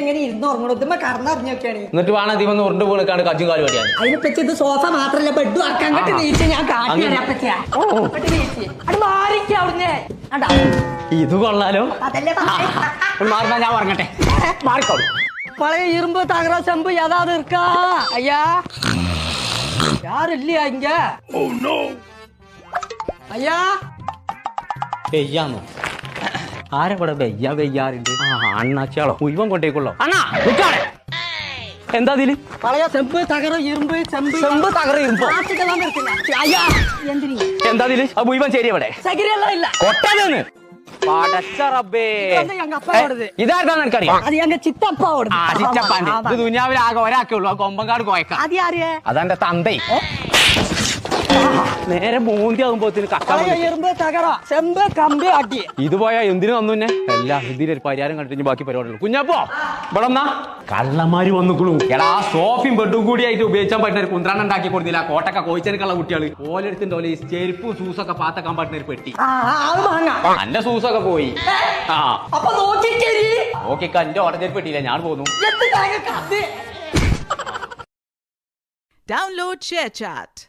എങ്ങനെ ഇരുന്ന് ഉറങ്ങണം ഇതുമ്മ കറന്നറിഞ്ഞൊക്കെയാണ്. എന്നിട്ട് വേണം ഇതിമ ഉരുണ്ട് വീണക്കാണ്ട് കജ്ജും കാലും പറ്റിയാണ്. അതിനെപ്പറ്റി ഇത് സോഫ മാത്രല്ല ബെഡും അടക്കം അങ്ങോട്ട് നീച്ച് ഞാൻ കാട്ടിയാ മാറിക്ക അവിടുന്ന്. ഇത് കൊള്ളാലോ. അതല്ലേ മാറുന്ന ഞാൻ പറഞ്ഞട്ടെ മാറിക്കോളൂ. பழைய இரும்பு தகர செம்பு ஏதாவது இருக்கா ஐயா? யாரும் இல்லையா இங்க? ஐயா വെയ്യാന്നോ? ആരെ കൂടെ വെയ്യ വെയ്യാറുണ്ട്? അണ്ണാച്ചാളോ മുഴുവൻ കൊണ്ടേക്കുള്ളോ? അണ്ണാ എന്താ ഇതില്? பழைய செம்பு தகர இரும்பு ചെമ്പ് തകര ഇരുമ്പോ? ஐயா எந்திரி. എന്താ ഇതില്? ആ മുഴുവൻ ശരി ഇവിടെ சகிரியெல்லாம் இல்ல. കൊട്ടതെന്ന് പടച്ചറബേ. எங்க அப்பாவோடது. ഇതാർക്കാന്ന് എനിക്കറിയാം. அது எங்க சித்தப்பாவோடது. ആ ചിറ്റപ്പാന്റെ. ഇത് ദുനിയാവിൽ ആകെ ഒരാക്കേ ഉള്ളൂ. ആ കൊമ്പങ്കാട് കോയക്ക. அது யாரு? അതെന്റെ തന്തേ. നേരെ മൂന്തിയാകുമ്പോത്തിന് பழைய இரும்பு தகர செம்பு கம்பு அடி. ഇത് പോയാ എന്തിനു വന്നു തന്നെ എല്ലാം ഇതിനൊരു പരിഹാരം കണ്ടിട്ട് ബാക്കി പരിപാടികൾ. കുഞ്ഞപ്പോ ഇവിടെ എന്നാ കള്ളന്മാര് വന്നുക്കുള്ളൂ. എടാ സോഫയും ബെഡും കൂടിയായിട്ട് ഉപയോഗിച്ചാൻ പറ്റുന്ന ഒരു കുന്ത്രാണ് ഉണ്ടാക്കി കൊടുത്തില്ല. കോട്ടൊക്കെ കോയിച്ചെടുക്കുള്ള കുട്ടികൾ ഓലെടുത്തിന്റെ പോലെ ചെരുപ്പും സൂസൊക്കെ പാത്തക്കാൻ പറ്റുന്ന ഒരു പെട്ടി. அது வாங்க. എന്റെ സൂസൊക്കെ പോയി. ആ அப்ப നോക്കിക്കേരി. നോക്കിക്ക എന്റെ ഓർഡർ പെട്ടിയില്ല ഞാൻ പോന്നു. എത്ര കഥ. Download ShareChat.